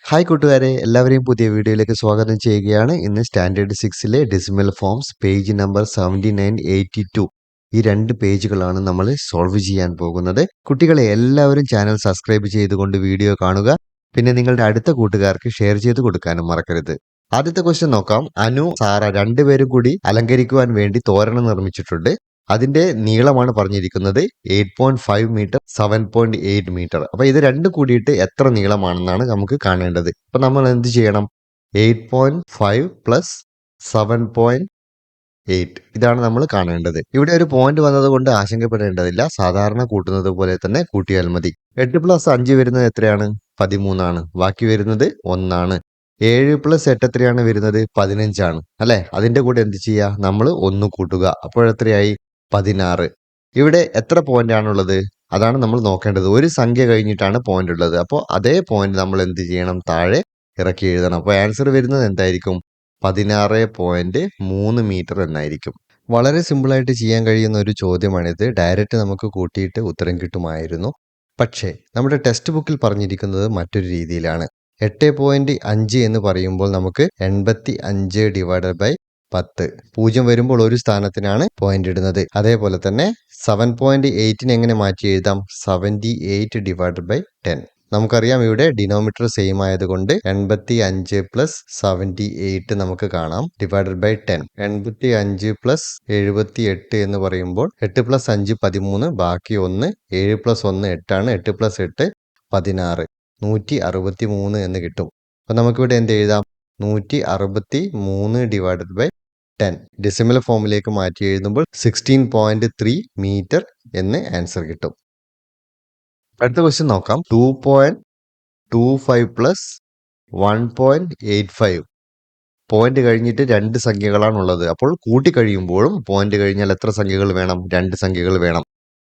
Hi കൂട്ടുകാരെ, എല്ലാവരെയും പുതിയ വീഡിയോയിലേക്ക് സ്വാഗതം ചെയ്യുകയാണ്. ഇന്ന് സ്റ്റാൻഡേർഡ് 6ലെ ഡെസിമൽ ഫോംസ് പേജ് നമ്പർ 79, 82 ഈ രണ്ട് പേജുകളാണ് നമ്മൾ സോൾവ് ചെയ്യാൻ പോകുന്നത്. കുട്ടികളെ എല്ലാവരും ചാനൽ സബ്സ്ക്രൈബ് ചെയ്തുകൊണ്ട് വീഡിയോ കാണുക. പിന്നെ നിങ്ങളുടെ അടുത്ത കൂട്ടുകാർക്ക് ഷെയർ ചെയ്ത് കൊടുക്കാനും മറക്കരുത്. ആദ്യത്തെ ക്വസ്റ്റ്യൻ നോക്കാം. അനു, സാറ രണ്ടുപേരും കൂടി അലങ്കരിക്കുവാൻ വേണ്ടി തോരണം നിർമ്മിച്ചിട്ടുണ്ട്. അതിന്റെ നീളമാണ് പറഞ്ഞിരിക്കുന്നത് 8.5 മീറ്റർ, 7.8 മീറ്റർ. അപ്പൊ ഇത് രണ്ടും കൂടിയിട്ട് എത്ര നീളമാണെന്നാണ് നമുക്ക് കാണേണ്ടത്. അപ്പൊ നമ്മൾ എന്ത് ചെയ്യണം? 8.5 പ്ലസ് 7.8 ഇതാണ് നമ്മൾ കാണേണ്ടത്. ഇവിടെ ഒരു പോയിന്റ് വന്നതുകൊണ്ട് ആശങ്കപ്പെടേണ്ടതില്ല. സാധാരണ കൂട്ടുന്നത് പോലെ തന്നെ കൂട്ടിയാൽ മതി. 8 പ്ലസ് 5 വരുന്നത് എത്രയാണ്? 13 ആണ്. ബാക്കി വരുന്നത് 1 ആണ്. 7 പ്ലസ് 8 എത്രയാണ് വരുന്നത്? 15 ആണ് അല്ലെ? അതിന്റെ കൂടെ എന്ത് ചെയ്യുക? നമ്മൾ 1 കൂട്ടുക. അപ്പോഴെത്രയായി? 16. ഇവിടെ എത്ര പോയിന്റ് ആണുള്ളത്? അതാണ് നമ്മൾ നോക്കേണ്ടത്. ഒരു സംഖ്യ കഴിഞ്ഞിട്ടാണ് പോയിന്റ് ഉള്ളത്. അപ്പോൾ അതേ പോയിന്റ് നമ്മൾ എന്ത് ചെയ്യണം? താഴെ ഇറക്കി എഴുതണം. അപ്പോൾ ആൻസർ വരുന്നത് എന്തായിരിക്കും? 16.3 മീറ്റർ എന്നായിരിക്കും. വളരെ സിമ്പിളായിട്ട് ചെയ്യാൻ കഴിയുന്ന ഒരു ചോദ്യമാണിത്. ഡയറക്റ്റ് നമുക്ക് കൂട്ടിയിട്ട് ഉത്തരം കിട്ടുമായിരുന്നു. പക്ഷേ നമ്മുടെ ടെക്സ്റ്റ് ബുക്കിൽ പറഞ്ഞിരിക്കുന്നത് മറ്റൊരു രീതിയിലാണ്. 8.5 എന്ന് പറയുമ്പോൾ നമുക്ക് 85 ഡിവൈഡഡ് ബൈ 10. 0 വരുമ്പോൾ ഒരു സ്ഥാനത്തിനാണ് പോയിന്റ് ഇടുന്നത്. അതേപോലെ തന്നെ 7.8 എങ്ങനെ മാറ്റി എഴുതാം? 78 ഡിവൈഡഡ് ബൈ 10. നമുക്കറിയാം ഇവിടെ ഡിനോമിനേറ്റർ സെയിം ആയതുകൊണ്ട് 85 പ്ലസ് 78 നമുക്ക് കാണാം ഡിവൈഡഡ് ബൈ 10. 85 പ്ലസ് 78 എന്ന് പറയുമ്പോൾ 8 പ്ലസ് 5 13, ബാക്കി 1. 7 പ്ലസ് 1 8 ആണ്. 8 പ്ലസ് 8 16. 163 എന്ന് കിട്ടും. അപ്പൊ നമുക്കിവിടെ എന്ത് എഴുതാം? 163 ഡിവൈഡഡ് ബൈ 10 ഡെസിമൽ ഫോമിലേക്ക് മാറ്റി എഴുതുമ്പോൾ 16.3 മീറ്റർ എന്ന് ആൻസർ കിട്ടും. അടുത്ത ക്വസ്റ്റ്യൻ നോക്കാം. 2.25 പ്ലസ് 1.85 പോയിന്റ് കഴിഞ്ഞിട്ട് രണ്ട് സംഖ്യകളാണുള്ളത്. അപ്പോൾ കൂട്ടി കഴിയുമ്പോഴും പോയിന്റ് കഴിഞ്ഞാൽ എത്ര സംഖ്യകൾ വേണം? രണ്ട് സംഖ്യകൾ വേണം.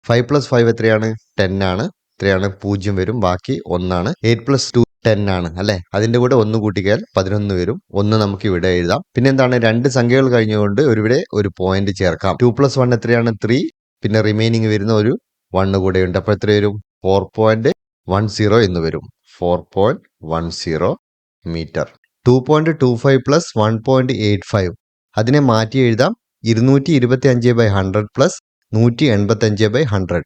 5 പ്ലസ് 5 എത്രയാണ്? 10 ആണ്. എത്രയാണ്? 0 വരും. ബാക്കി 1 ആണ്. 8 പ്ലസ് 2 10 ആണ് അല്ലെ? അതിന്റെ കൂടെ 1 കൂട്ടിയാൽ 11 വരും. 1 നമുക്ക് ഇവിടെ എഴുതാം. പിന്നെ എന്താണ്? രണ്ട് സംഖ്യകൾ കഴിഞ്ഞുകൊണ്ട് ഇവിടെ ഒരു പോയിന്റ് ചേർക്കാം. 2 പ്ലസ് 1 എത്രയാണ്? 3. പിന്നെ റിമൈനിങ് വരുന്ന ഒരു 1 കൂടെ ഉണ്ട്. അപ്പൊ എത്ര വരും? 4.10 എന്ന് വരും. 4.10 മീറ്റർ. 2.25 പ്ലസ് 1.85 അതിനെ മാറ്റി എഴുതാം. 225/100 പ്ലസ് 185/100.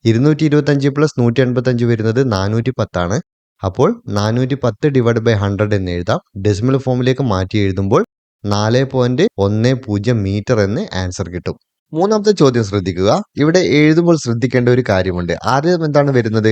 225 പ്ലസ് 185 വരുന്നത് 410 ആണ്. അപ്പോൾ 410 ഡിവൈഡ് ബൈ 100 എന്ന് എഴുതാം. ഡെസിമൽ ഫോമിലേക്ക് മാറ്റി എഴുതുമ്പോൾ 4.10 മീറ്റർ എന്ന് ആൻസർ കിട്ടും. മൂന്നാമത്തെ ചോദ്യം ശ്രദ്ധിക്കുക. ഇവിടെ എഴുതുമ്പോൾ ശ്രദ്ധിക്കേണ്ട ഒരു കാര്യമുണ്ട്. ആദ്യം എന്താണ് വരുന്നത്?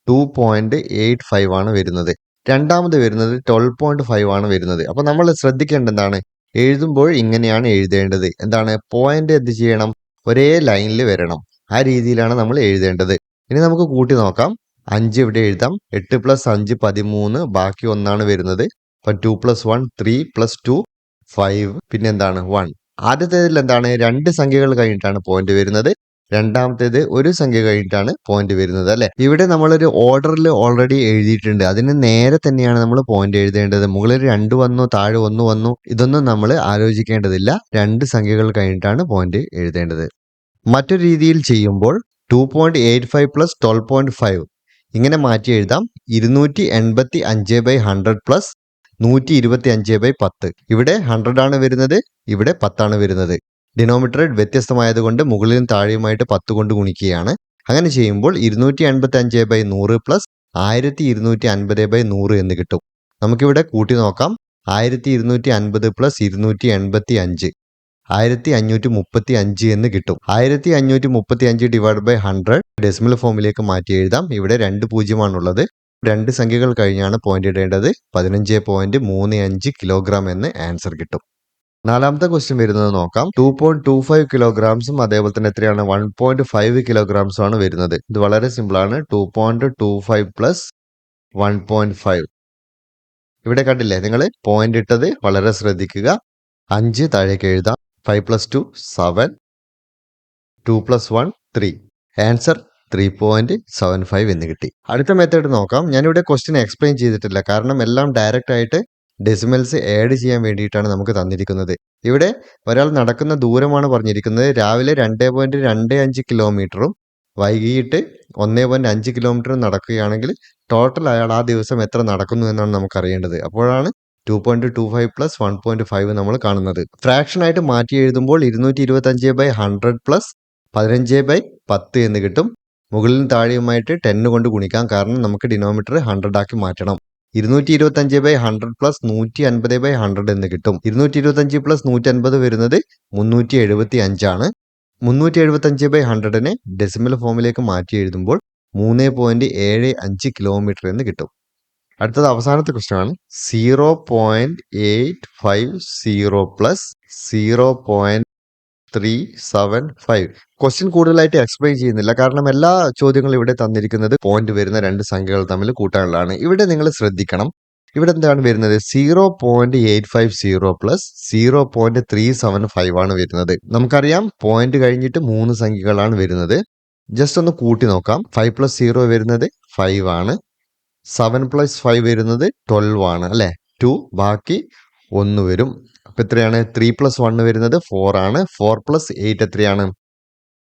2.85 ആണ് വരുന്നത്. രണ്ടാമത് വരുന്നത് 12.5 ആണ് വരുന്നത്. അപ്പൊ നമ്മൾ ശ്രദ്ധിക്കേണ്ട എന്താണ്? എഴുതുമ്പോൾ ഇങ്ങനെയാണ് എഴുതേണ്ടത്. എന്താണ്? പോയിന്റ് എന്ത് ചെയ്യണം? ഒരേ ലൈനിൽ വരണം. ആ രീതിയിലാണ് നമ്മൾ എഴുതേണ്ടത്. ഇനി നമുക്ക് കൂട്ടി നോക്കാം. 5 ഇവിടെ എഴുതാം. 8 പ്ലസ് 5 13, ബാക്കി 1 ആണ് വരുന്നത്. അപ്പൊ 2 പ്ലസ് 1 3 പ്ലസ് 2 5, പിന്നെ എന്താണ്? 1. ആദ്യത്തേതിൽ എന്താണ്? രണ്ട് സംഖ്യകൾ കഴിഞ്ഞിട്ടാണ് പോയിന്റ് വരുന്നത്. രണ്ടാമത്തേത് ഒരു സംഖ്യ കഴിഞ്ഞിട്ടാണ് പോയിന്റ് വരുന്നത് അല്ലെ? ഇവിടെ നമ്മളൊരു ഓർഡറിൽ ഓൾറെഡി എഴുതിയിട്ടുണ്ട്. അതിന് നേരെ തന്നെയാണ് നമ്മൾ പോയിന്റ് എഴുതേണ്ടത്. മുകളിൽ 2 വന്നു, താഴെ 1 വന്നു, ഇതൊന്നും നമ്മൾ ആലോചിക്കേണ്ടതില്ല. രണ്ട് സംഖ്യകൾ കഴിഞ്ഞിട്ടാണ് പോയിന്റ് എഴുതേണ്ടത്. മറ്റൊരു രീതിയിൽ ചെയ്യുമ്പോൾ 2.85 പ്ലസ് 12.5 ഇങ്ങനെ മാറ്റി എഴുതാം. 285/100 പ്ലസ് 125/10. ഇവിടെ 100 ആണ് വരുന്നത്, ഇവിടെ 10 ആണ് വരുന്നത്. ഡിനോമിനേറ്റർ വ്യത്യസ്തമായതുകൊണ്ട് മുകളിലും താഴെയുമായിട്ട് 10 കൊണ്ട് ഗുണിക്കുകയാണ്. അങ്ങനെ ചെയ്യുമ്പോൾ 285/100 പ്ലസ് 1250/100 എന്ന് കിട്ടും. നമുക്കിവിടെ കൂട്ടി നോക്കാം. 1250 പ്ലസ് 285 1535 എന്ന് കിട്ടും. 1535 ഡിവൈഡ് ബൈ 100 ഡെസിമൽ ഫോമിലേക്ക് മാറ്റി എഴുതാം. ഇവിടെ 2 പൂജ്യമാണുള്ളത്. രണ്ട് സംഖ്യകൾ കഴിഞ്ഞാണ് പോയിന്റ് ഇടേണ്ടത്. 15.35 കിലോഗ്രാം എന്ന് ആൻസർ കിട്ടും. നാലാമത്തെ ക്വസ്റ്റ്യൻ വരുന്നത് നോക്കാം. 2.25 കിലോഗ്രാംസും അതേപോലെ തന്നെ എത്രയാണ്? 1.5 കിലോഗ്രാംസും ആണ് വരുന്നത്. ഇത് വളരെ സിമ്പിൾ ആണ്. 2.25 പ്ലസ് 1.5 ഇവിടെ കണ്ടില്ലേ നിങ്ങൾ? പോയിന്റ് ഇട്ടത് വളരെ ശ്രദ്ധിക്കുക. 5 താഴേക്ക് എഴുതാം. 5 പ്ലസ് 2 7, 2 പ്ലസ് 1 3. ആൻസർ 3.75 എന്ന് കിട്ടി. അടുത്ത മെത്തേഡ് നോക്കാം. ഞാനിവിടെ ക്വസ്റ്റ്യൻ എക്സ്പ്ലെയിൻ ചെയ്തിട്ടില്ല. കാരണം എല്ലാം ഡയറക്റ്റ് ആയിട്ട് ഡെസിമൽസ് ആഡ് ചെയ്യാൻ വേണ്ടിയിട്ടാണ് നമുക്ക് തന്നിരിക്കുന്നത്. ഇവിടെ ഒരാൾ നടക്കുന്ന ദൂരമാണ് പറഞ്ഞിരിക്കുന്നത്. രാവിലെ 2.25 കിലോമീറ്ററും വൈകിട്ട് 1.5 കിലോമീറ്റർ നടക്കുകയാണെങ്കിൽ ടോട്ടൽ അയാൾ ആ ദിവസം എത്ര നടക്കുന്നു എന്നാണ് നമുക്ക് അറിയേണ്ടത്. അപ്പോഴാണ് 2.25 പ്ലസ് 1.5 നമ്മൾ കാണുന്നത്. ഫ്രാക്ഷനായിട്ട് മാറ്റി എഴുതുമ്പോൾ 225/100 പ്ലസ് 15/10 എന്ന് കിട്ടും. മുകളിലും താഴെയുമായിട്ട് 10 കൊണ്ട് ഗുണിക്കാം, കാരണം നമുക്ക് ഡിനോമിനേറ്റർ 100 ആക്കി മാറ്റണം. 225/100 പ്ലസ് 150/100 എന്ന് കിട്ടും. 225 പ്ലസ് 150 വരുന്നത് 375 ആണ്. 375/100നെ ഡെസിമൽ ഫോമിലേക്ക് മാറ്റി എഴുതുമ്പോൾ 3.75 കിലോമീറ്റർ എന്ന് കിട്ടും. അടുത്തത് അവസാനത്തെ ക്വസ്റ്റ്യൻ ആണ്. 0.850 പ്ലസ് 0.375. ക്വസ്റ്റ്യൻ കൂടുതലായിട്ട് എക്സ്പ്ലെയിൻ ചെയ്യുന്നില്ല, കാരണം എല്ലാ ചോദ്യങ്ങളും ഇവിടെ തന്നിരിക്കുന്നത് പോയിന്റ് വരുന്ന രണ്ട് സംഖ്യകൾ തമ്മിൽ കൂട്ടാനുള്ളതാണ്. ഇവിടെ നിങ്ങൾ ശ്രദ്ധിക്കണം, ഇവിടെ എന്താണ് വരുന്നത്? 0.850 പ്ലസ് 0.375 ആണ് വരുന്നത്. നമുക്കറിയാം പോയിന്റ് കഴിഞ്ഞിട്ട് 3 സംഖ്യകളാണ് വരുന്നത്. ജസ്റ്റ് ഒന്ന് കൂട്ടി നോക്കാം. 5 പ്ലസ് 0 വരുന്നത് 5 ആണ്. 7 പ്ലസ് 5 വരുന്നത് 12 ആണ് അല്ലെ, 2. ബാക്കി 1 വരും. അപ്പൊ എത്രയാണ്? 3 പ്ലസ് 1 വരുന്നത് 4 ആണ്. 4 പ്ലസ് 8 എത്രയാണ്?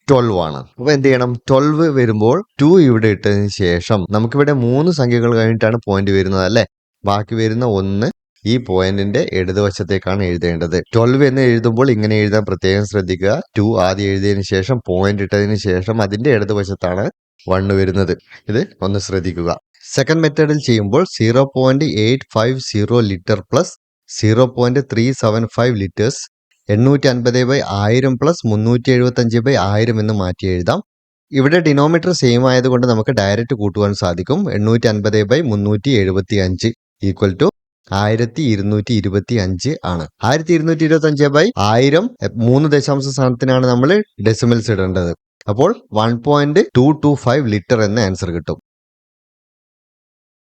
12 ആണ്. അപ്പൊ എന്ത് ചെയ്യണം? 12 വരുമ്പോൾ 2 ഇവിടെ ഇട്ടതിന് ശേഷം നമുക്കിവിടെ 3 സംഖ്യകൾ കഴിഞ്ഞിട്ടാണ് പോയിന്റ് വരുന്നത് അല്ലെ. ബാക്കി വരുന്ന 1 ഈ പോയിന്റിന്റെ ഇടതുവശത്തേക്കാണ് എഴുതേണ്ടത്. 12 എന്ന് എഴുതുമ്പോൾ ഇങ്ങനെ എഴുതാൻ പ്രത്യേകം ശ്രദ്ധിക്കുക. 2 ആദ്യം എഴുതിയതിനു ശേഷം പോയിന്റ് ഇട്ടതിന് ശേഷം അതിന്റെ ഇടതുവശത്താണ് 1 വരുന്നത്. ഇത് ഒന്ന് ശ്രദ്ധിക്കുക. സെക്കൻഡ് മെത്തേഡിൽ ചെയ്യുമ്പോൾ 0.850 ലിറ്റർ പ്ലസ് 0.375 ലിറ്റേഴ്സ് 850/1000 പ്ലസ് 375/1000 എന്ന് മാറ്റി എഴുതാം. ഇവിടെ ഡിനോമിനേറ്റർ സെയിം ആയതുകൊണ്ട് നമുക്ക് ഡയറക്റ്റ് കൂട്ടുവാൻ സാധിക്കും. 850/375 ഈക്വൽ ടു 1225 ആണ്. 1225/1000 3 ദശാംശ സ്ഥാനത്തിനാണ് നമ്മൾ ഡെസിമൽസ് ഇടേണ്ടത്. അപ്പോൾ 1.225 ലിറ്റർ എന്ന ആൻസർ കിട്ടും.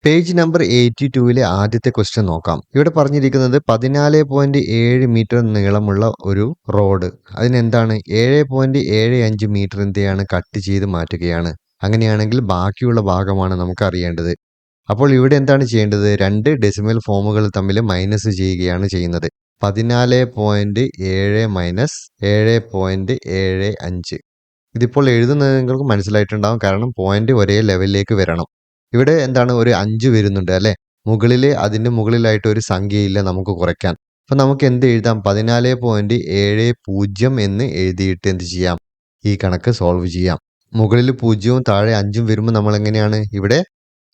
പേജ് നമ്പർ 82-ലെ ആദ്യത്തെ ക്വസ്റ്റ്യൻ നോക്കാം. ഇവിടെ പറഞ്ഞിരിക്കുന്നത് 14.7 മീറ്റർ നീളമുള്ള ഒരു റോഡ്, അതിനെന്താണ് 7.75 മീറ്റർ എന്തെയാണ് കട്ട് ചെയ്ത് മാറ്റുകയാണ്. അങ്ങനെയാണെങ്കിൽ ബാക്കിയുള്ള ഭാഗമാണ് നമുക്ക് അറിയേണ്ടത്. അപ്പോൾ ഇവിടെ എന്താണ് ചെയ്യേണ്ടത്? 2 ഡെസിമൽ ഫോമുകൾ തമ്മിൽ മൈനസ് ചെയ്യുകയാണ് ചെയ്യുന്നത്. 14.7 മൈനസ് 7.75. ഇതിപ്പോൾ എഴുതുന്നത് നിങ്ങൾക്ക് മനസ്സിലായിട്ടുണ്ടാവും, കാരണം പോയിന്റ് ഒരേ ലെവലിലേക്ക് വരണം. ഇവിടെ എന്താണ്? ഒരു 5 വരുന്നുണ്ട് അല്ലെ. അതിന്റെ മുകളിലായിട്ട് ഒരു സംഖ്യയില്ല നമുക്ക് കുറയ്ക്കാൻ. അപ്പൊ നമുക്ക് എന്ത് എഴുതാം? 14.70 എന്ന് എഴുതിയിട്ട് എന്ത് ചെയ്യാം? ഈ കണക്ക് സോൾവ് ചെയ്യാം. മുകളിൽ 0 താഴെ 5 വരുമ്പോൾ നമ്മൾ എങ്ങനെയാണ്? ഇവിടെ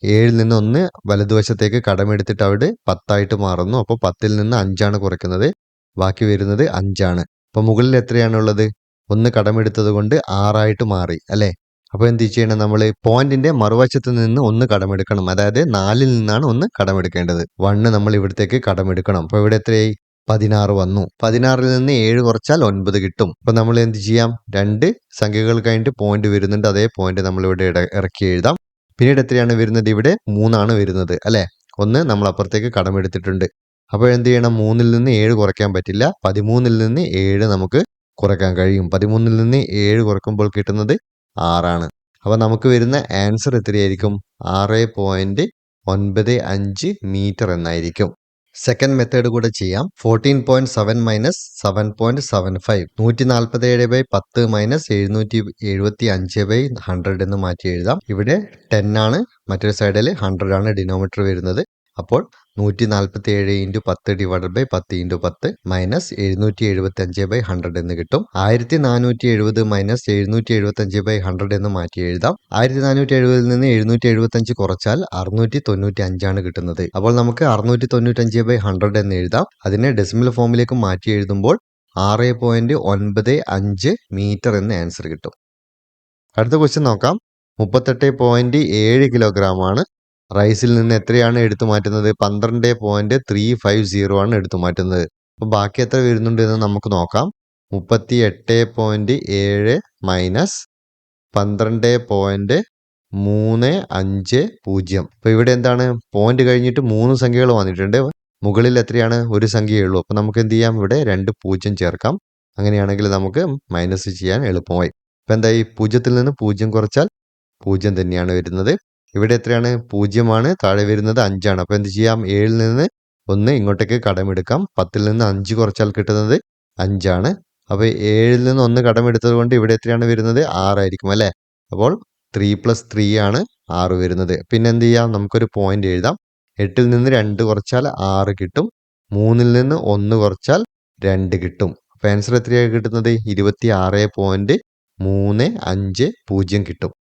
7 നിന്ന് 1 വലതുവശത്തേക്ക് കടമെടുത്തിട്ട് അവിടെ 10 മാറുന്നു. അപ്പോൾ 10 നിന്ന് 5 കുറയ്ക്കുന്നത്. ബാക്കി വരുന്നത് 5. അപ്പൊ മുകളിൽ എത്രയാണുള്ളത്? 1 കടമെടുത്തത് കൊണ്ട് 6 മാറി അല്ലെ. അപ്പോൾ എന്ത് ചെയ്യണം? നമ്മൾ പോയിന്റിന്റെ മറുവശത്ത് നിന്ന് 1 കടമെടുക്കണം. അതായത് 4 നിന്നാണ് 1 കടമെടുക്കേണ്ടത്. 1 നമ്മൾ ഇവിടത്തേക്ക് കടമെടുക്കണം. അപ്പോൾ ഇവിടെ എത്രയായി? 16 വന്നു. 16 നിന്ന് 7 കുറച്ചാൽ 9 കിട്ടും. അപ്പൊ നമ്മൾ എന്ത് ചെയ്യാം? 2 സംഖ്യകൾ കഴിഞ്ഞിട്ട് പോയിന്റ് വരുന്നുണ്ട്. അതേ പോയിന്റ് നമ്മൾ ഇവിടെ ഇറക്കി എഴുതാം. പിന്നീട് എത്രയാണ് വരുന്നത്? ഇവിടെ 3 ആണ് വരുന്നത് അല്ലെ. 1 നമ്മൾ അപ്പുറത്തേക്ക് കടമെടുത്തിട്ടുണ്ട്. അപ്പോൾ എന്ത് ചെയ്യണം? 3 നിന്ന് 7 കുറയ്ക്കാൻ പറ്റില്ല. 13 നിന്ന് 7 നമുക്ക് കുറയ്ക്കാൻ കഴിയും. 13 നിന്ന് 7 കുറയ്ക്കുമ്പോൾ കിട്ടുന്നത് 6 ആണ്. അപ്പൊ നമുക്ക് വരുന്ന ആൻസർ എത്രയായിരിക്കും? 6.95 മീറ്റർ എന്നായിരിക്കും. സെക്കൻഡ് മെത്തേഡ് കൂടെ ചെയ്യാം. 14.7 മൈനസ് 7.75 147/10 മൈനസ് 775/100 എന്ന് മാറ്റി എഴുതാം. ഇവിടെ 10 ആണ്, മറ്റൊരു സൈഡിൽ 100 ആണ് ഡിനോമിനേറ്റർ വരുന്നത്. അപ്പോൾ 147 × 10 ഡിവൈഡഡ് ബൈ 10 × 10 മൈനസ് 775/100 എന്ന് കിട്ടും. 1470 മൈനസ് 775/100 എന്ന് മാറ്റി എഴുതാം. 1470 നിന്ന് 775 കുറച്ചാൽ 695 ആണ് കിട്ടുന്നത്. അപ്പോൾ നമുക്ക് 695/100 എന്ന് എഴുതാം. അതിനെ ഡെസിമൽ ഫോമിലേക്ക് മാറ്റി എഴുതുമ്പോൾ 6.95 മീറ്റർ എന്ന ആൻസർ കിട്ടും. അടുത്ത ക്വസ്റ്റ്യൻ നോക്കാം. 38.7 കിലോഗ്രാം ആണ്. റൈസിൽ നിന്ന് എത്രയാണ് എടുത്തു മാറ്റുന്നത്? 12.350 ആണ് എടുത്തു മാറ്റുന്നത്. അപ്പൊ ബാക്കി എത്ര വരുന്നുണ്ട് എന്ന് നമുക്ക് നോക്കാം. 38.7 മൈനസ് 12.350. അപ്പൊ ഇവിടെ എന്താണ്? പോയിന്റ് കഴിഞ്ഞിട്ട് 3 സംഖ്യകൾ വന്നിട്ടുണ്ട്. മുകളിൽ എത്രയാണ്? ഒരു സംഖ്യയേ ഉള്ളൂ. അപ്പൊ നമുക്ക് എന്ത് ചെയ്യാം? ഇവിടെ 2 0 ചേർക്കാം. അങ്ങനെയാണെങ്കിൽ നമുക്ക് മൈനസ് ചെയ്യാൻ എളുപ്പമായി. അപ്പൊ എന്തായി? 0 നിന്ന് 0 കുറച്ചാൽ 0 തന്നെയാണ് വരുന്നത്. ഇവിടെ എത്രയാണ്? 0 ആണ്. താഴെ വരുന്നത് 5 ആണ്. അപ്പൊ എന്ത് ചെയ്യാം? 7 നിന്ന് 1 ഇങ്ങോട്ടേക്ക് കടമെടുക്കാം. 10 നിന്ന് 5 കുറച്ചാൽ കിട്ടുന്നത് 5 ആണ്. അപ്പൊ 7 നിന്ന് 1 കടമെടുത്തത് കൊണ്ട് ഇവിടെ എത്രയാണ് വരുന്നത്? 6 ആയിരിക്കും അല്ലെ. അപ്പോൾ 3 + 3 ആണ് 6 വരുന്നത്. പിന്നെ എന്ത് ചെയ്യാം, നമുക്കൊരു പോയിന്റ് എഴുതാം. 8ൽ നിന്ന് 2 കുറച്ചാൽ 6 കിട്ടും. 3ൽ നിന്ന് 1 കുറച്ചാൽ 2 കിട്ടും. അപ്പോൾ ആൻസർ എത്രയാണ് കിട്ടുന്നത്? 26.35 കിട്ടും.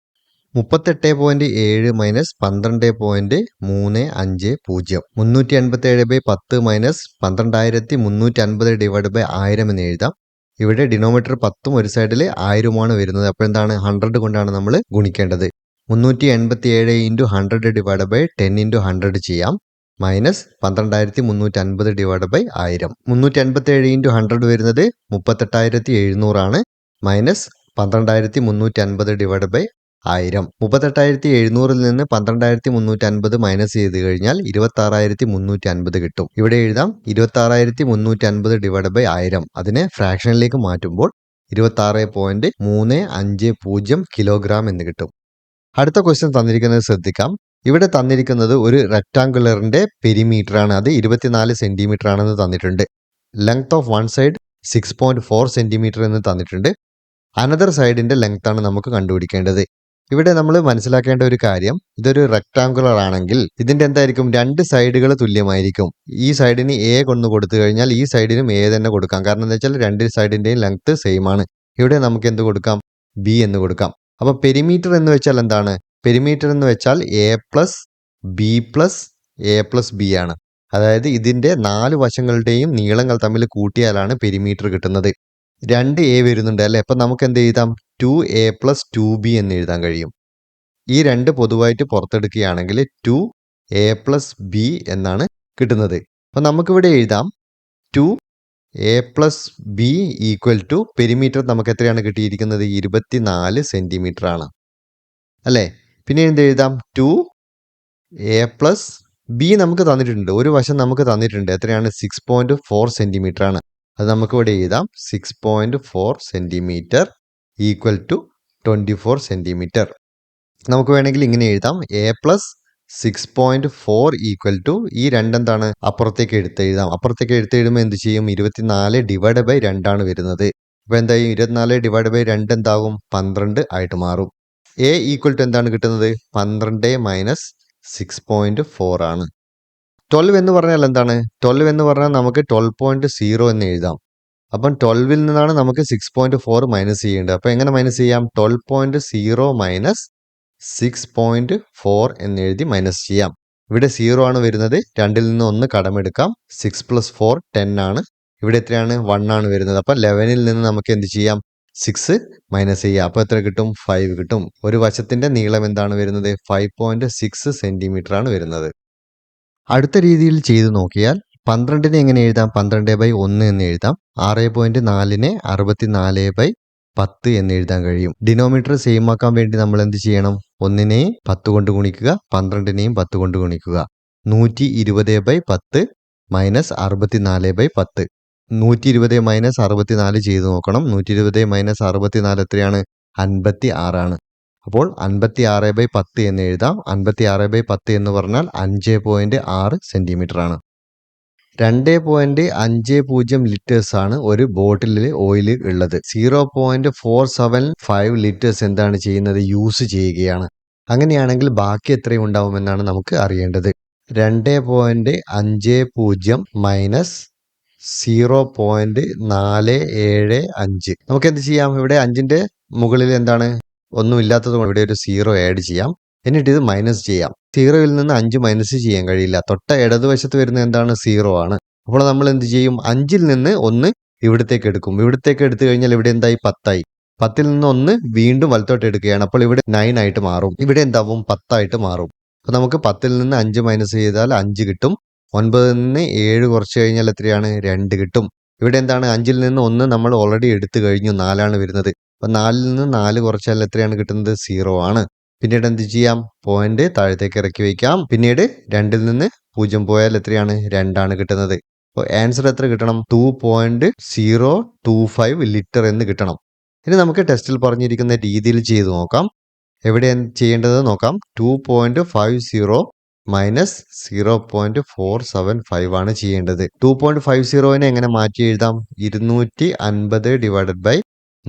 38.7 മൈനസ് 12.350. 387/10 മൈനസ് 12,350 ഡിവൈഡ് ബൈ 1000 എന്ന് എഴുതാം. ഇവിടെ ഡിനോമിനേറ്റർ 10ഉം ഒരു സൈഡിൽ 1000ഉമാണ് വരുന്നത്. അപ്പോൾ എന്താണ്, 100 കൊണ്ടാണ് നമ്മൾ ഗുണിക്കേണ്ടത്. 387 ഇൻറ്റു 100 ഡിവൈഡ് ബൈ 10 ഇൻറ്റു 100 ചെയ്യാം. Minus 12,350 divide by 1000. 387 ഇൻറ്റു 100 വരുന്നത് 38,700 ആണ്. Minus 12,350 divide by 1000. 38,700ൽ നിന്ന് 12,350 മൈനസ് ചെയ്ത് കഴിഞ്ഞാൽ 26,350 കിട്ടും. ഇവിടെ എഴുതാം 26,350 ഡിവൈഡ് ബൈ 1000. അതിനെ ഫ്രാക്ഷനിലേക്ക് മാറ്റുമ്പോൾ 26.350 കിലോഗ്രാം എന്ന് കിട്ടും. അടുത്ത ക്വസ്റ്റ്യൻ തന്നിരിക്കുന്നത് ശ്രദ്ധിക്കാം. ഇവിടെ തന്നിരിക്കുന്നത് ഒരു റെക്ടാങ്കുലറിന്റെ പെരിമീറ്റർ ആണ്. അത് 24 സെന്റിമീറ്റർ ആണെന്ന് തന്നിട്ടുണ്ട്. Length of one side 6.4 centimetre എന്ന് തന്നിട്ടുണ്ട്. അനദർ സൈഡിന്റെ ലെങ്ത് ആണ് നമുക്ക് കണ്ടുപിടിക്കേണ്ടത്. ഇവിടെ നമ്മൾ മനസ്സിലാക്കേണ്ട ഒരു കാര്യം, ഇതൊരു റെക്ടാങ്കുലർ ആണെങ്കിൽ ഇതിന്റെ എന്തായിരിക്കും, രണ്ട് സൈഡുകൾ തുല്യമായിരിക്കും. ഈ സൈഡിന് എ കൊണ്ട് കൊടുത്തു കഴിഞ്ഞാൽ ഈ സൈഡിനും എ തന്നെ കൊടുക്കാം. കാരണം എന്താ വെച്ചാൽ രണ്ട് സൈഡിന്റെയും ലെങ്ത് സെയിം ആണ്. ഇവിടെ നമുക്ക് എന്ത് കൊടുക്കാം, ബി എന്ന് കൊടുക്കാം. അപ്പൊ പെരിമീറ്റർ എന്ന് വെച്ചാൽ എന്താണ്? പെരിമീറ്റർ എന്ന് വെച്ചാൽ എ പ്ലസ് ബി ആണ്. അതായത് ഇതിന്റെ 4 വശങ്ങളുടെയും നീളങ്ങൾ തമ്മിൽ കൂട്ടിയാലാണ് പെരിമീറ്റർ കിട്ടുന്നത്. 2a വരുന്നുണ്ട് അല്ലെ? അപ്പൊ നമുക്ക് എന്ത് എഴുതാം, 2a + 2b എന്ന് എഴുതാൻ കഴിയും. ഈ രണ്ട് പൊതുവായിട്ട് പുറത്തെടുക്കുകയാണെങ്കിൽ 2a + b എന്നാണ് കിട്ടുന്നത്. അപ്പൊ നമുക്കിവിടെ എഴുതാം 2a + b = പെരിമീറ്റർ നമുക്ക് എത്രയാണ് കിട്ടിയിരിക്കുന്നത്, 24 സെന്റിമീറ്റർ ആണ് അല്ലേ? പിന്നെ എന്ത് എഴുതാം, 2a + b നമുക്ക് തന്നിട്ടുണ്ട്. ഒരു വശം നമുക്ക് തന്നിട്ടുണ്ട്. എത്രയാണ്, 6.4 സെന്റിമീറ്റർ ആണ്. അത് നമുക്ക് ഇവിടെ എഴുതാം 6.4 സെന്റിമീറ്റർ = 24 സെന്റിമീറ്റർ. നമുക്ക് വേണമെങ്കിൽ ഇങ്ങനെ എഴുതാം, a + 6.4 = ഈ രണ്ടെന്താണ് അപ്പുറത്തേക്ക് എടുത്തെഴുതാം. അപ്പുറത്തേക്ക് എടുത്തെഴുതുമ്പോൾ എന്ത് ചെയ്യും, 24 ഡിവൈഡ് ബൈ 2 ആണ് വരുന്നത്. അപ്പോൾ എന്തായും 24 ഡിവൈഡ് ബൈ 2 എന്താകും, 12 ആയിട്ട് മാറും. a = എന്താണ് കിട്ടുന്നത്, 12 - 6.4 ആണ്. 12 എന്ന് പറഞ്ഞാൽ എന്താണ്, 12 എന്ന് പറഞ്ഞാൽ നമുക്ക് 12.0 എന്ന് എഴുതാം. അപ്പം 12ൽ നിന്നാണ് നമുക്ക് 6.4 മൈനസ് ചെയ്യേണ്ടത്. അപ്പോൾ എങ്ങനെ മൈനസ് ചെയ്യാം, 12.0 - 6.4 എന്ന് എഴുതി മൈനസ് ചെയ്യാം. ഇവിടെ 0 ആണ് വരുന്നത്. 2ൽ നിന്ന് 1 കടമെടുക്കാം. 6 + 4 10 ആണ്. ഇവിടെ എത്രയാണ്, 1 ആണ് വരുന്നത്. അപ്പം 11ൽ നിന്ന് നമുക്ക് എന്ത് ചെയ്യാം, 6 മൈനസ് ചെയ്യാം. അപ്പോൾ എത്ര കിട്ടും, 5 കിട്ടും. ഒരു വശത്തിന്റെ നീളം എന്താണ് വരുന്നത്, 5.6 സെന്റിമീറ്റർ ആണ് വരുന്നത്. അടുത്ത രീതിയിൽ ചെയ്തു നോക്കിയാൽ 12നെ എങ്ങനെ എഴുതാം, 12/1 എന്ന് എഴുതാം. 6.4നെ 64/10 എന്ന് എഴുതാൻ കഴിയും. ഡിനോമിനേറ്റർ സെയിം ആക്കാൻ വേണ്ടി നമ്മൾ എന്ത് ചെയ്യണം, 1നെയും 10 കൊണ്ട് ഗുണിക്കുക, 12നെയും 10 കൊണ്ട് ഗുണിക്കുക. 120/10 മൈനസ് 64/10. 120 - 64 ചെയ്ത് നോക്കണം. 120 - 64 എത്രയാണ്, 56 ആണ്. അപ്പോൾ 56/10 എന്ന് എഴുതാം. 56/10 എന്ന് പറഞ്ഞാൽ 5.6 സെന്റിമീറ്റർ ആണ്. 2.50 ലിറ്റേഴ്സ് ആണ് ഒരു ബോട്ടിലിൽ ഓയിൽ ഉള്ളത്. 0.475 ലിറ്റേഴ്സ് എന്താണ് ചെയ്യുന്നത്, യൂസ് ചെയ്യുകയാണ്. അങ്ങനെയാണെങ്കിൽ ബാക്കി എത്രയും ഉണ്ടാവുമെന്നാണ് നമുക്ക് അറിയേണ്ടത്. 2.50 മൈനസ് 0.475. നമുക്ക് എന്ത് ചെയ്യാം, ഇവിടെ 5ന്റെ മുകളിൽ എന്താണ്, ഒന്നും ഇല്ലാത്തത് കൊണ്ട് ഇവിടെ ഒരു 0 ആഡ് ചെയ്യാം. എന്നിട്ട് ഇത് മൈനസ് ചെയ്യാം. 0ൽ നിന്ന് 5 മൈനസ് ചെയ്യാൻ കഴിയില്ല. തൊട്ട ഇടതുവശത്ത് വരുന്ന എന്താണ്, 0 ആണ്. അപ്പോൾ നമ്മൾ എന്ത് ചെയ്യും, 5ൽ നിന്ന് 1 ഇവിടത്തേക്ക് എടുക്കും. ഇവിടത്തേക്ക് എടുത്തു കഴിഞ്ഞാൽ ഇവിടെ എന്തായി, 10 ആയി. 10ൽ നിന്ന് 1 വീണ്ടും വലത്തോട്ട് എടുക്കുകയാണ്. അപ്പോൾ ഇവിടെ 9 ആയിട്ട് മാറും. ഇവിടെ എന്താവും, 10 ആയിട്ട് മാറും. അപ്പോൾ നമുക്ക് 10ൽ നിന്ന് 5 മൈനസ് ചെയ്താൽ 5 കിട്ടും. 9ൽ നിന്ന് 7 കുറച്ച് കഴിഞ്ഞാൽ എത്രയാണ്, 2 കിട്ടും. ഇവിടെ എന്താണ്, 5ൽ നിന്ന് 1 നമ്മൾ ഓൾറെഡി എടുത്തു കഴിഞ്ഞു, 4 ആണ് വരുന്നത്. അപ്പോൾ 4ൽ നിന്ന് 4 കുറച്ചാൽ എത്രയാണ് കിട്ടുന്നത്, 0 ആണ്. പിന്നീട് എന്ത് ചെയ്യാം, പോയിന്റ് താഴത്തേക്ക് ഇറക്കി വയ്ക്കാം. പിന്നീട് 2ൽ നിന്ന് 0 പോയാൽ എത്രയാണ്, 2 ആണ് കിട്ടുന്നത്. അപ്പോൾ ആൻസർ എത്ര കിട്ടണം, 2.025 ലിറ്റർ എന്ന് കിട്ടണം. ഇനി നമുക്ക് ടെസ്റ്റിൽ പറഞ്ഞിരിക്കുന്ന രീതിയിൽ ചെയ്ത് നോക്കാം. എവിടെയാണ് ചെയ്യേണ്ടത് നോക്കാം. 2.50 മൈനസ് 0.475 ആണ് ചെയ്യേണ്ടത്. 2.50നെ എങ്ങനെ മാറ്റി എഴുതാം, 250 ഡിവൈഡഡ് ബൈ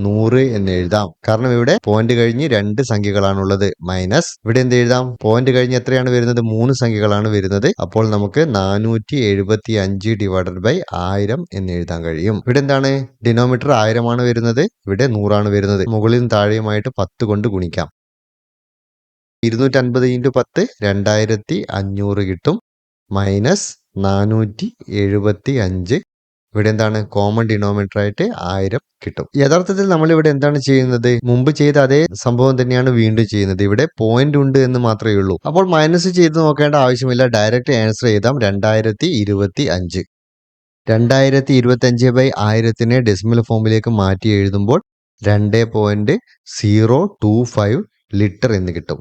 100 എന്ന് എഴുതാം. കാരണം ഇവിടെ പോയിന്റ് കഴിഞ്ഞ് 2 സംഖ്യകളാണുള്ളത്. മൈനസ് ഇവിടെ എന്ത് എഴുതാം? പോയിന്റ് കഴിഞ്ഞ് എത്രയാണ് വരുന്നത്? 3 സംഖ്യകളാണ് വരുന്നത്. അപ്പോൾ നമുക്ക് 475 ഡിവൈഡഡ് ബൈ 1000 എന്ന് എഴുതാൻ കഴിയും. ഇവിടെ എന്താണ്? ഡിനോമിനേറ്റർ 1000 ആണ് വരുന്നത്. ഇവിടെ 100 ആണ് വരുന്നത്. മുകളിലും താഴെയുമായിട്ട് 10 കൊണ്ട് ഗുണിക്കാം. 250 ഇൻറ്റു 10 2500 കിട്ടും. മൈനസ് 475. ഇവിടെ എന്താണ്? കോമൺ ഡിനോമിനേറ്റർ ആയിട്ട് 1000 കിട്ടും. യഥാർത്ഥത്തിൽ നമ്മൾ ഇവിടെ എന്താണ് ചെയ്യുന്നത്? മുമ്പ് ചെയ്ത അതേ സംഭവം തന്നെയാണ് വീണ്ടും ചെയ്യുന്നത്. ഇവിടെ പോയിന്റ് ഉണ്ട് എന്ന് മാത്രമേ ഉള്ളൂ. അപ്പോൾ മൈനസ് ചെയ്ത് നോക്കേണ്ട ആവശ്യമില്ല. ഡയറക്റ്റ് ആൻസർ എഴുതാം. 2025. 2025 ബൈ 1000നെ ഡെസിമൽ ഫോമിലേക്ക് മാറ്റി എഴുതുമ്പോൾ 2.025 ലിറ്റർ എന്ന് കിട്ടും.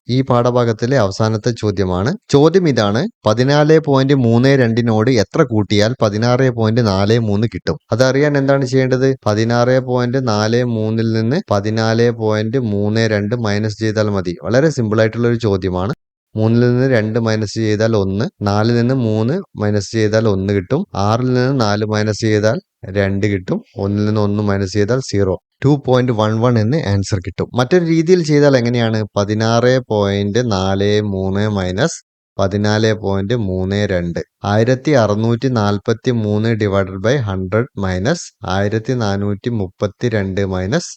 ഈ പാഠഭാഗത്തിലെ അവസാനത്തെ ചോദ്യമാണ്. ചോദ്യം ഇതാണ്: 14.32നോട് എത്ര കൂട്ടിയാൽ 16.43 കിട്ടും? അതറിയാൻ എന്താണ് ചെയ്യേണ്ടത്? 16.43ൽ നിന്ന് 14.32 മൈനസ് ചെയ്താൽ മതി. വളരെ സിമ്പിൾ ആയിട്ടുള്ള ഒരു ചോദ്യമാണ്. 3ൽ നിന്ന് 2 മൈനസ് ചെയ്താൽ 1, 4ൽ നിന്ന് 3 മൈനസ് ചെയ്താൽ 1 കിട്ടും, 6ൽ നിന്ന് 4 മൈനസ് ചെയ്താൽ 2 കിട്ടും, 1ൽ നിന്ന് 1 മൈനസ് ചെയ്താൽ 0. 2.11 എന്ന് ആൻസർ കിട്ടും. മറ്റൊരു രീതിയിൽ ചെയ്താൽ എങ്ങനെയാണ്? 16.43 minus 14.32 1643 divided by 100 minus 1432 minus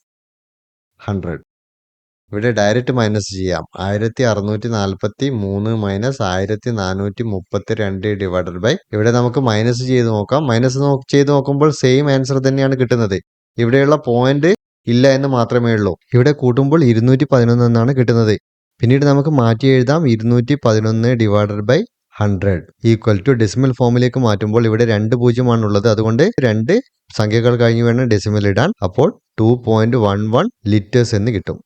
100. ഇവിടെ ഡയറക്റ്റ് മൈനസ് ചെയ്യാം. 1643 മൈനസ് 1432 ഡിവൈഡഡ് ബൈ, ഇവിടെ നമുക്ക് മൈനസ് ചെയ്ത് നോക്കാം. മൈനസ് ചെയ്ത് നോക്കുമ്പോൾ സെയിം ആൻസർ തന്നെയാണ് കിട്ടുന്നത്. ഇവിടെയുള്ള പോയിന്റ് ഇല്ല എന്ന് മാത്രമേ ഉള്ളൂ. ഇവിടെ കൂട്ടുമ്പോൾ 211 എന്നാണ് കിട്ടുന്നത്. പിന്നീട് നമുക്ക് മാറ്റി എഴുതാം. 211 divided by 100 equal to decimal ഫോമിലേക്ക് മാറ്റുമ്പോൾ ഇവിടെ 2 പൂജ്യമാണുള്ളത്. അതുകൊണ്ട് 2 സംഖ്യകൾ കഴിഞ്ഞ് വേണം ഡെസിമൽ ഇടാൻ. അപ്പോൾ 2.11 ലിറ്റേഴ്സ് എന്ന് കിട്ടും.